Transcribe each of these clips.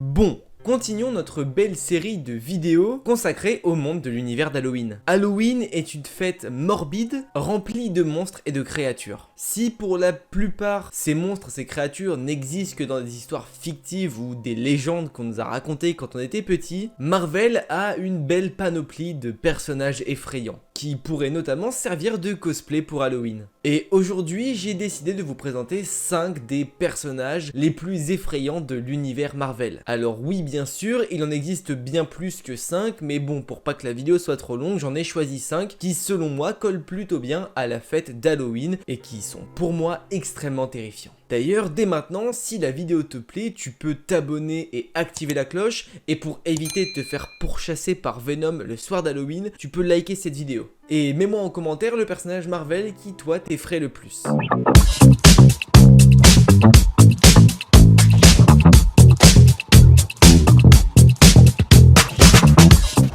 Bon, continuons notre belle série de vidéos consacrée au monde de l'univers d'Halloween. Halloween est une fête morbide, remplie de monstres et de créatures. Si pour la plupart, ces monstres, ces créatures n'existent que dans des histoires fictives ou des légendes qu'on nous a racontées quand on était petit, Marvel a une belle panoplie de personnages effrayants, qui pourraient notamment servir de cosplay pour Halloween. Et aujourd'hui, j'ai décidé de vous présenter 5 des personnages les plus effrayants de l'univers Marvel. Alors oui, bien sûr, il en existe bien plus que 5, mais bon, pour pas que la vidéo soit trop longue, j'en ai choisi 5 qui, selon moi, collent plutôt bien à la fête d'Halloween et qui sont pour moi extrêmement terrifiants. D'ailleurs, dès maintenant, si la vidéo te plaît, tu peux t'abonner et activer la cloche, et pour éviter de te faire pourchasser par Venom le soir d'Halloween, tu peux liker cette vidéo. Et mets-moi en commentaire le personnage Marvel qui, toi, t'effraie le plus.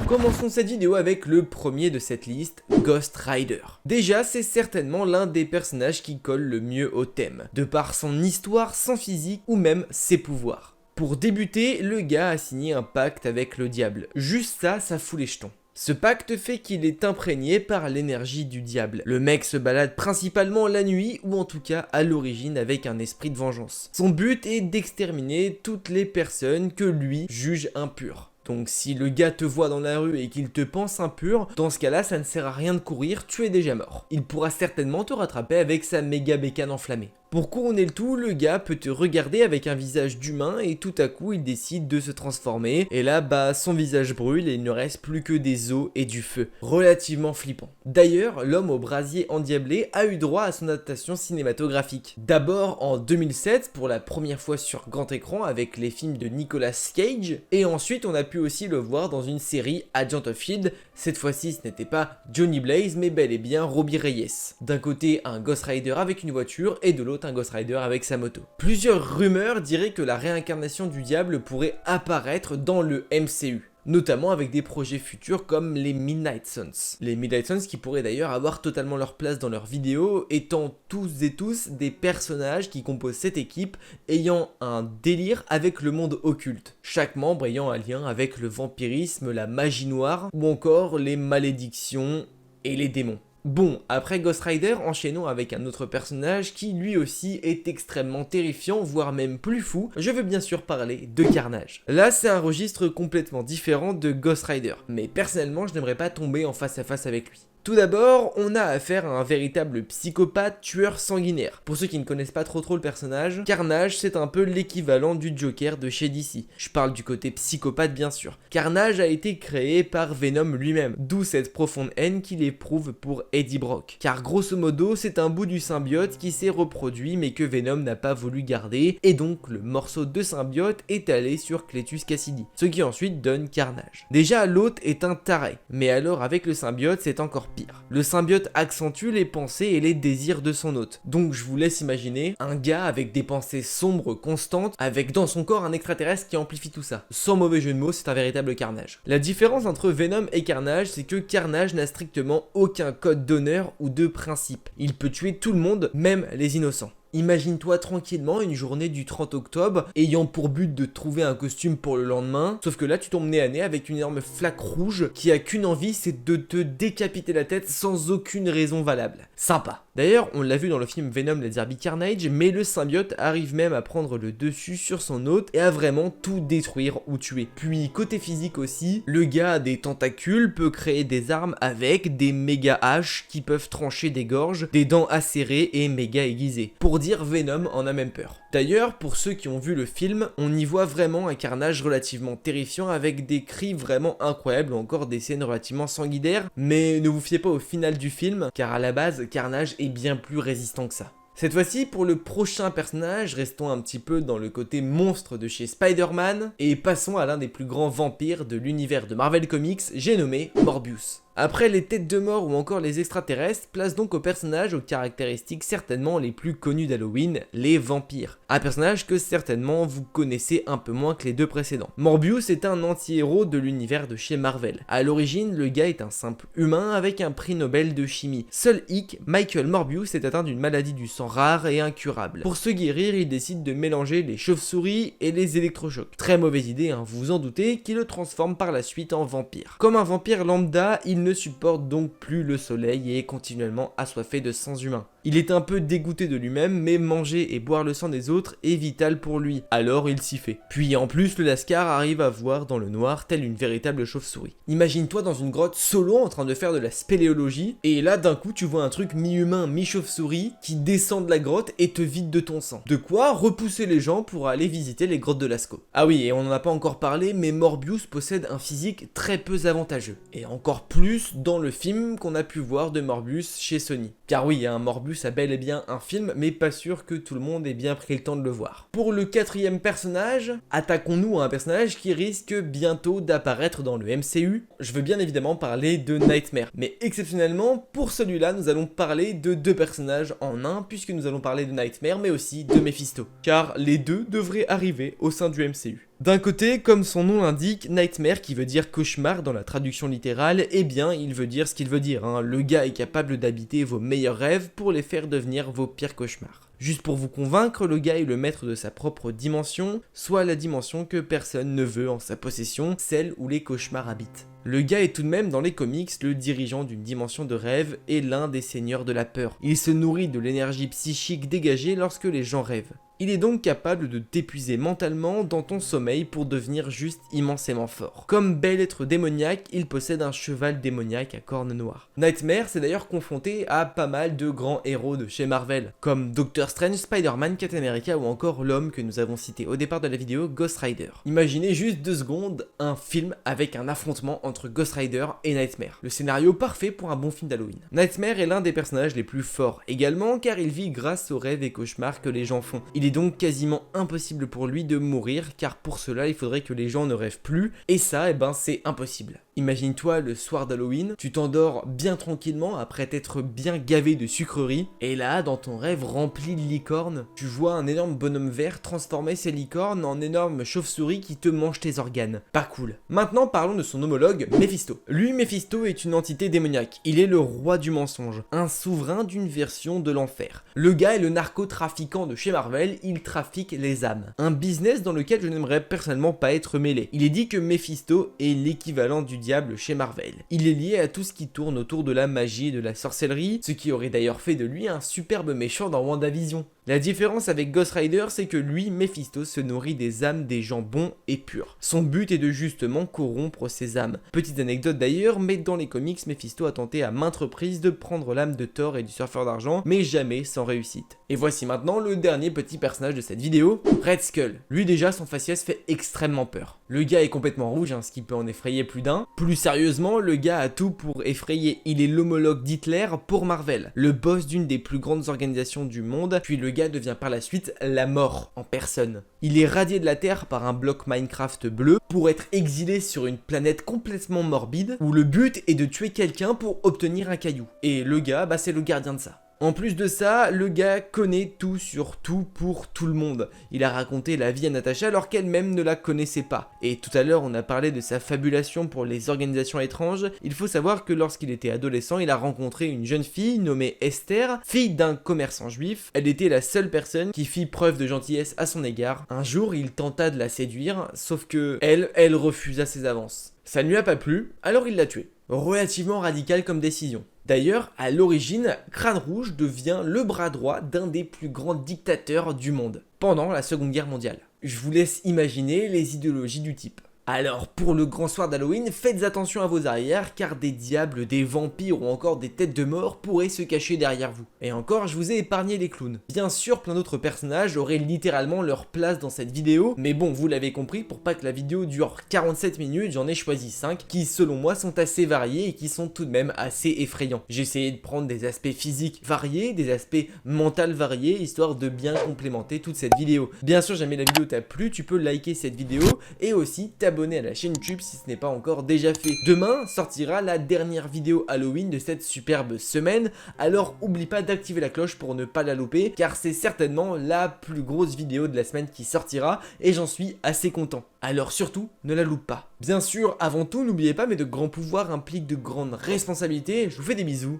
Commençons cette vidéo avec le premier de cette liste, Ghost Rider. Déjà, c'est certainement l'un des personnages qui colle le mieux au thème, de par son histoire sans physique ou même ses pouvoirs. Pour débuter, le gars a signé un pacte avec le diable. Juste ça, ça fout les jetons. Ce pacte fait qu'il est imprégné par l'énergie du diable. Le mec se balade principalement la nuit, ou en tout cas à l'origine avec un esprit de vengeance. Son but est d'exterminer toutes les personnes que lui juge impures. Donc si le gars te voit dans la rue et qu'il te pense impur, dans ce cas-là, ça ne sert à rien de courir, tu es déjà mort. Il pourra certainement te rattraper avec sa méga bécane enflammée. Pour couronner le tout, le gars peut te regarder avec un visage d'humain et tout à coup il décide de se transformer. Et là, son visage brûle et il ne reste plus que des os et du feu. Relativement flippant. D'ailleurs, l'homme au brasier endiablé a eu droit à son adaptation cinématographique. D'abord en 2007 pour la première fois sur grand écran avec les films de Nicolas Cage. Et ensuite on a pu aussi le voir dans une série Agent of Shield. Cette fois-ci ce n'était pas Johnny Blaze mais bel et bien Robbie Reyes. D'un côté un Ghost Rider avec une voiture et de l'autre un Ghost Rider avec sa moto. Plusieurs rumeurs diraient que la réincarnation du diable pourrait apparaître dans le MCU. Notamment avec des projets futurs comme les Midnight Suns. Les Midnight Suns qui pourraient d'ailleurs avoir totalement leur place dans leurs vidéos, étant tous et tous des personnages qui composent cette équipe ayant un délire avec le monde occulte. Chaque membre ayant un lien avec le vampirisme, la magie noire ou encore les malédictions et les démons. Bon, après Ghost Rider, enchaînons avec un autre personnage qui lui aussi est extrêmement terrifiant, voire même plus fou. Je veux bien sûr parler de Carnage. Là, c'est un registre complètement différent de Ghost Rider, mais personnellement, je n'aimerais pas tomber en face à face avec lui. Tout d'abord, on a affaire à un véritable psychopathe tueur sanguinaire. Pour ceux qui ne connaissent pas trop le personnage, Carnage c'est un peu l'équivalent du Joker de chez DC. Je parle du côté psychopathe bien sûr. Carnage a été créé par Venom lui-même, d'où cette profonde haine qu'il éprouve pour Eddie Brock. Car grosso modo, c'est un bout du symbiote qui s'est reproduit mais que Venom n'a pas voulu garder, et donc le morceau de symbiote est allé sur Cletus Cassidy, ce qui ensuite donne Carnage. Déjà, l'autre est un taré, mais alors avec le symbiote c'est encore pire. Le symbiote accentue les pensées et les désirs de son hôte. Donc je vous laisse imaginer un gars avec des pensées sombres constantes, avec dans son corps un extraterrestre qui amplifie tout ça. Sans mauvais jeu de mots, c'est un véritable Carnage. La différence entre Venom et Carnage, c'est que Carnage n'a strictement aucun code d'honneur ou de principe. Il peut tuer tout le monde, même les innocents. Imagine-toi tranquillement une journée du 30 octobre ayant pour but de trouver un costume pour le lendemain, sauf que là tu tombes nez à nez avec une énorme flaque rouge qui a qu'une envie, c'est de te décapiter la tête sans aucune raison valable. Sympa. D'ailleurs, on l'a vu dans le film Venom Let There Be Carnage, mais le symbiote arrive même à prendre le dessus sur son hôte et à vraiment tout détruire ou tuer. Puis côté physique aussi, le gars a des tentacules, peut créer des armes avec des méga haches qui peuvent trancher des gorges, des dents acérées et méga aiguisées. Pour dire Venom en a même peur. D'ailleurs, pour ceux qui ont vu le film, on y voit vraiment un Carnage relativement terrifiant avec des cris vraiment incroyables ou encore des scènes relativement sanguinaires, mais ne vous fiez pas au final du film, car à la base, Carnage est bien plus résistant que ça. Cette fois-ci, pour le prochain personnage, restons un petit peu dans le côté monstre de chez Spider-Man et passons à l'un des plus grands vampires de l'univers de Marvel Comics, j'ai nommé Morbius. Après les têtes de mort ou encore les extraterrestres, place donc au personnage aux caractéristiques certainement les plus connues d'Halloween, les vampires. Un personnage que certainement vous connaissez un peu moins que les deux précédents. Morbius est un anti-héros de l'univers de chez Marvel. À l'origine, le gars est un simple humain avec un prix Nobel de chimie. Seul hic, Michael Morbius est atteint d'une maladie du sang rare et incurable. Pour se guérir, il décide de mélanger les chauves-souris et les électrochocs. Très mauvaise idée, hein, vous vous en doutez, qui le transforme par la suite en vampire. Comme un vampire lambda, il ne supporte donc plus le soleil et est continuellement assoiffé de sang humain. Il est un peu dégoûté de lui-même, mais manger et boire le sang des autres est vital pour lui, alors il s'y fait. Puis en plus, le Lascar arrive à voir dans le noir telle une véritable chauve-souris. Imagine-toi dans une grotte solo en train de faire de la spéléologie, et là d'un coup tu vois un truc mi-humain, mi-chauve-souris qui descend de la grotte et te vide de ton sang. De quoi repousser les gens pour aller visiter les grottes de Lascaux. Ah oui, et on n'en a pas encore parlé, mais Morbius possède un physique très peu avantageux. Et encore plus dans le film qu'on a pu voir de Morbius chez Sony. Car oui, un Morbius a bel et bien un film, mais pas sûr que tout le monde ait bien pris le temps de le voir. Pour le quatrième personnage, attaquons-nous à un personnage qui risque bientôt d'apparaître dans le MCU. Je veux bien évidemment parler de Nightmare, mais exceptionnellement, pour celui-là, nous allons parler de deux personnages en un, puisque nous allons parler de Nightmare, mais aussi de Mephisto. Car les deux devraient arriver au sein du MCU. D'un côté, comme son nom l'indique, Nightmare, qui veut dire cauchemar dans la traduction littérale, eh bien il veut dire ce qu'il veut dire, hein. Le gars est capable d'habiter vos meilleurs rêves pour les faire devenir vos pires cauchemars. Juste pour vous convaincre, le gars est le maître de sa propre dimension, soit la dimension que personne ne veut en sa possession, celle où les cauchemars habitent. Le gars est tout de même dans les comics le dirigeant d'une dimension de rêve et l'un des seigneurs de la peur. Il se nourrit de l'énergie psychique dégagée lorsque les gens rêvent. Il est donc capable de t'épuiser mentalement dans ton sommeil pour devenir juste immensément fort. Comme bel être démoniaque, il possède un cheval démoniaque à cornes noires. Nightmare s'est d'ailleurs confronté à pas mal de grands héros de chez Marvel, comme Doctor Strange, Spider-Man, Captain America ou encore l'homme que nous avons cité au départ de la vidéo, Ghost Rider. Imaginez juste 2 secondes un film avec un affrontement entre Ghost Rider et Nightmare. Le scénario parfait pour un bon film d'Halloween. Nightmare est l'un des personnages les plus forts également car il vit grâce aux rêves et cauchemars que les gens font. Il est donc quasiment impossible pour lui de mourir car pour cela il faudrait que les gens ne rêvent plus et ça c'est impossible. Imagine-toi le soir d'Halloween, tu t'endors bien tranquillement après t'être bien gavé de sucreries et là dans ton rêve rempli de licornes, tu vois un énorme bonhomme vert transformer ses licornes en énormes chauves-souris qui te mangent tes organes. Pas cool. Maintenant parlons de son homologue Mephisto. Lui, Mephisto est une entité démoniaque. Il est le roi du mensonge, un souverain d'une version de l'enfer. Le gars est le narcotrafiquant de chez Marvel, il trafique les âmes. Un business dans lequel je n'aimerais personnellement pas être mêlé. Il est dit que Mephisto est l'équivalent du diable chez Marvel. Il est lié à tout ce qui tourne autour de la magie et de la sorcellerie, ce qui aurait d'ailleurs fait de lui un superbe méchant dans WandaVision. La différence avec Ghost Rider, c'est que lui, Mephisto, se nourrit des âmes des gens bons et purs. Son but est de justement corrompre ces âmes. Petite anecdote d'ailleurs, mais dans les comics, Mephisto a tenté à maintes reprises de prendre l'âme de Thor et du surfeur d'argent, mais jamais sans réussite. Et voici maintenant le dernier petit personnage de cette vidéo, Red Skull. Lui déjà, son faciès fait extrêmement peur. Le gars est complètement rouge, ce qui peut en effrayer plus d'un. Plus sérieusement, le gars a tout pour effrayer. Il est l'homologue d'Hitler pour Marvel, le boss d'une des plus grandes organisations du monde, puis le gars devient par la suite la mort en personne. Il est radié de la Terre par un bloc Minecraft bleu pour être exilé sur une planète complètement morbide où le but est de tuer quelqu'un pour obtenir un caillou. Et le gars, c'est le gardien de ça. En plus de ça, le gars connaît tout sur tout pour tout le monde. Il a raconté la vie à Natasha alors qu'elle-même ne la connaissait pas. Et tout à l'heure, on a parlé de sa fabulation pour les organisations étranges. Il faut savoir que lorsqu'il était adolescent, il a rencontré une jeune fille nommée Esther, fille d'un commerçant juif. Elle était la seule personne qui fit preuve de gentillesse à son égard. Un jour, il tenta de la séduire, sauf que elle refusa ses avances. Ça ne lui a pas plu, alors il l'a tuée. Relativement radical comme décision. D'ailleurs, à l'origine, Crâne Rouge devient le bras droit d'un des plus grands dictateurs du monde, pendant la Seconde Guerre mondiale. Je vous laisse imaginer les idéologies du type. Alors, pour le grand soir d'Halloween, faites attention à vos arrières, car des diables, des vampires ou encore des têtes de mort pourraient se cacher derrière vous. Et encore, je vous ai épargné les clowns. Bien sûr, plein d'autres personnages auraient littéralement leur place dans cette vidéo, mais bon, vous l'avez compris, pour pas que la vidéo dure 47 minutes, j'en ai choisi 5, qui selon moi sont assez variés et qui sont tout de même assez effrayants. J'ai essayé de prendre des aspects physiques variés, des aspects mentaux variés, histoire de bien complémenter toute cette vidéo. Bien sûr, jamais la vidéo t'a plu, tu peux liker cette vidéo et aussi t'abonner t'abonner à la chaîne YouTube si ce n'est pas encore déjà fait. Demain sortira la dernière vidéo Halloween de cette superbe semaine, alors oublie pas d'activer la cloche pour ne pas la louper, car c'est certainement la plus grosse vidéo de la semaine qui sortira, et j'en suis assez content. Alors surtout, ne la loupe pas. Bien sûr, avant tout, n'oubliez pas, mais de grands pouvoirs impliquent de grandes responsabilités. Je vous fais des bisous.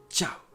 Ciao.